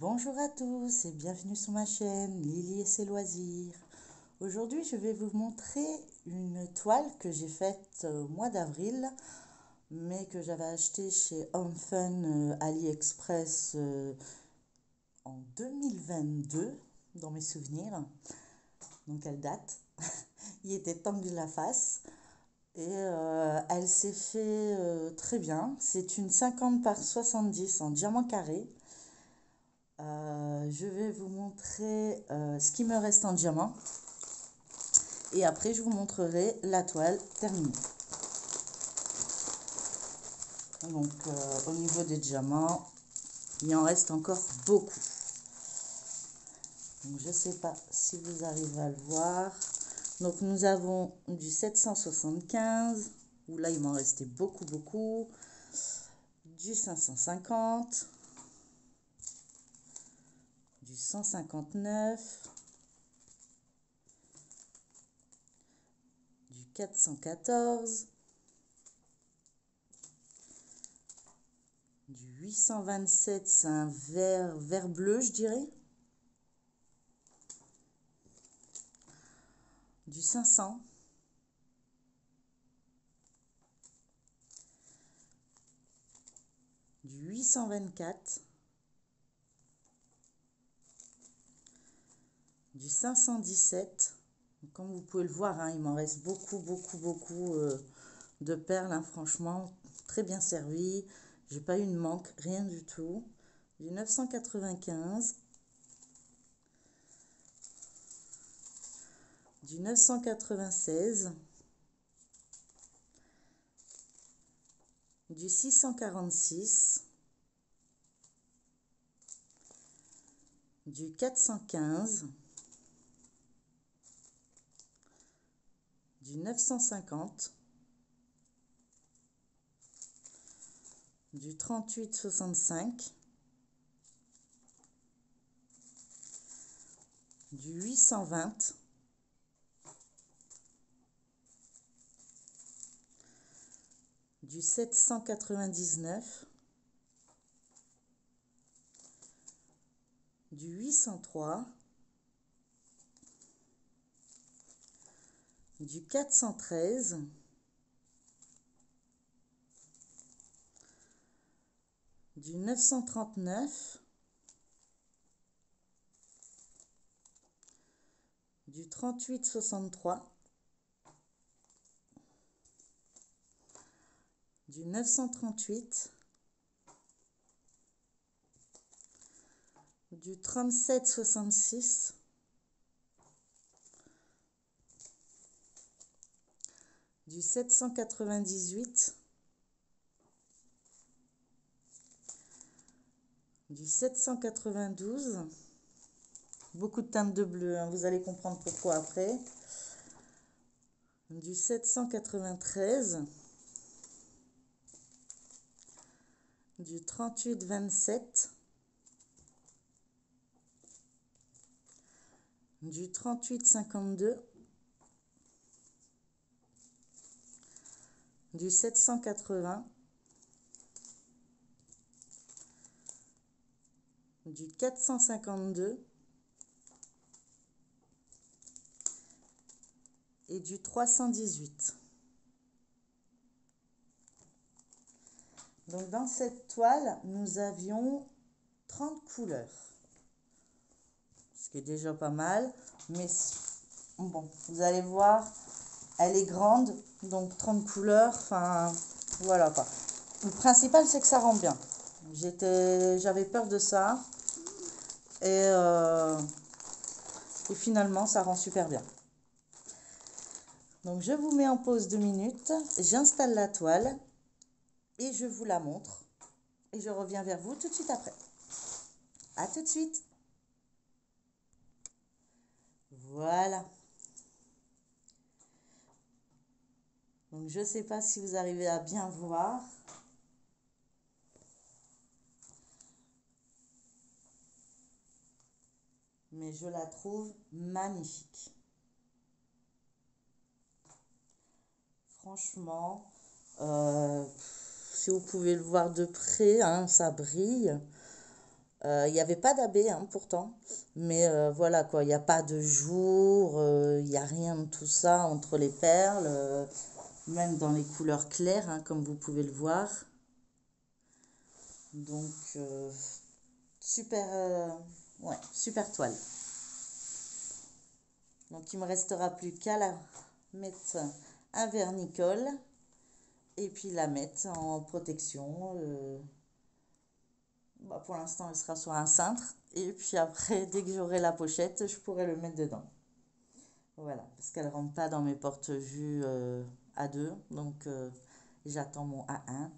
Bonjour à tous et bienvenue sur ma chaîne Lily et ses loisirs. Aujourd'hui, je vais vous montrer une toile que j'ai faite au mois d'avril, mais que j'avais achetée chez Home Fun AliExpress en 2022, dans mes souvenirs. Donc elle date. Il était temps que je la fasse. Et elle s'est fait très bien. C'est une 50 par 70 en diamant carré. Je vais vous montrer ce qui me reste en diamant et après je vous montrerai la toile terminée. Donc au niveau des diamants, il en reste encore beaucoup. Donc je ne sais pas si vous arrivez à le voir. Donc nous avons du 775, où là il m'en restait beaucoup, du 550, du 159, du 414, du 827, c'est un vert bleu, je dirais. Du 500. Du 824. Du 517. Comme vous pouvez le voir, hein, il m'en reste beaucoup de perles, hein, franchement, très bien servi. J'ai pas eu de manque, rien du tout. Du 995. Du 996, du 646, du 415, du 950, du 3865, du 820, du 799, du 803, du 413, du 939, du 3863, du 938, du 3766, du 798, du 792, beaucoup de teintes de bleu, hein, vous allez comprendre pourquoi après, du 793, du 3827, du 3852, du 780, du 452 et du 318. Donc dans cette toile, nous avions 30 couleurs, ce qui est déjà pas mal, mais bon, vous allez voir, elle est grande, donc 30 couleurs, enfin voilà quoi. Le principal, c'est que ça rend bien. J'avais peur de ça, et finalement, ça rend super bien. Donc je vous mets en pause 2 minutes, j'installe la toile et je vous la montre. Et je reviens vers vous tout de suite après. À tout de suite. Voilà. Donc je ne sais pas si vous arrivez à bien voir. Mais je la trouve magnifique. Franchement, si vous pouvez le voir de près, hein, ça brille. Il n'y avait pas d'abbé, hein, pourtant. Mais voilà quoi, il n'y a pas de jour, il n'y a rien de tout ça entre les perles, même dans les couleurs claires, hein, comme vous pouvez le voir. Donc, super, ouais, super toile. Donc, il me restera plus qu'à la mettre un vernicole et puis la mettre en protection. Bah, pour l'instant, elle sera sur un cintre. Et puis après, dès que j'aurai la pochette, je pourrai le mettre dedans. Voilà, parce qu'elle ne rentre pas dans mes porte-vues A2. Donc, j'attends mon A1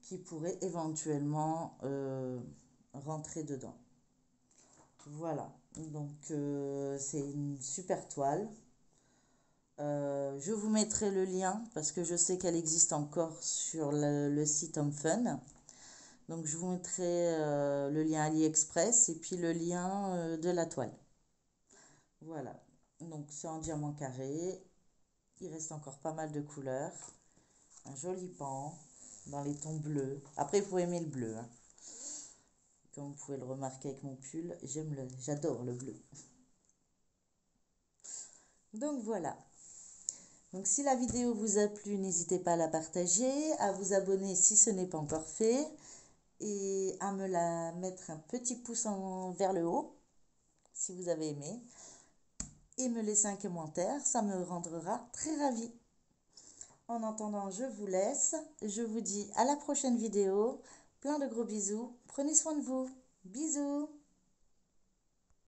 qui pourrait éventuellement rentrer dedans. Voilà, donc c'est une super toile. Je vous mettrai le lien parce que je sais qu'elle existe encore sur le site Home Fun. Donc je vous mettrai le lien AliExpress et puis le lien de la toile. Voilà, donc c'est en diamant carré. Il reste encore pas mal de couleurs. Un joli pan dans les tons bleus. Après, vous pouvez aimer le bleu, hein. Comme vous pouvez le remarquer avec mon pull, j'adore le bleu. Donc voilà. Donc si la vidéo vous a plu, n'hésitez pas à la partager, à vous abonner si ce n'est pas encore fait et à me la mettre un petit pouce vers le haut si vous avez aimé et me laisser un commentaire, ça me rendra très ravie. En attendant, je vous laisse, je vous dis à la prochaine vidéo, plein de gros bisous, prenez soin de vous, bisous.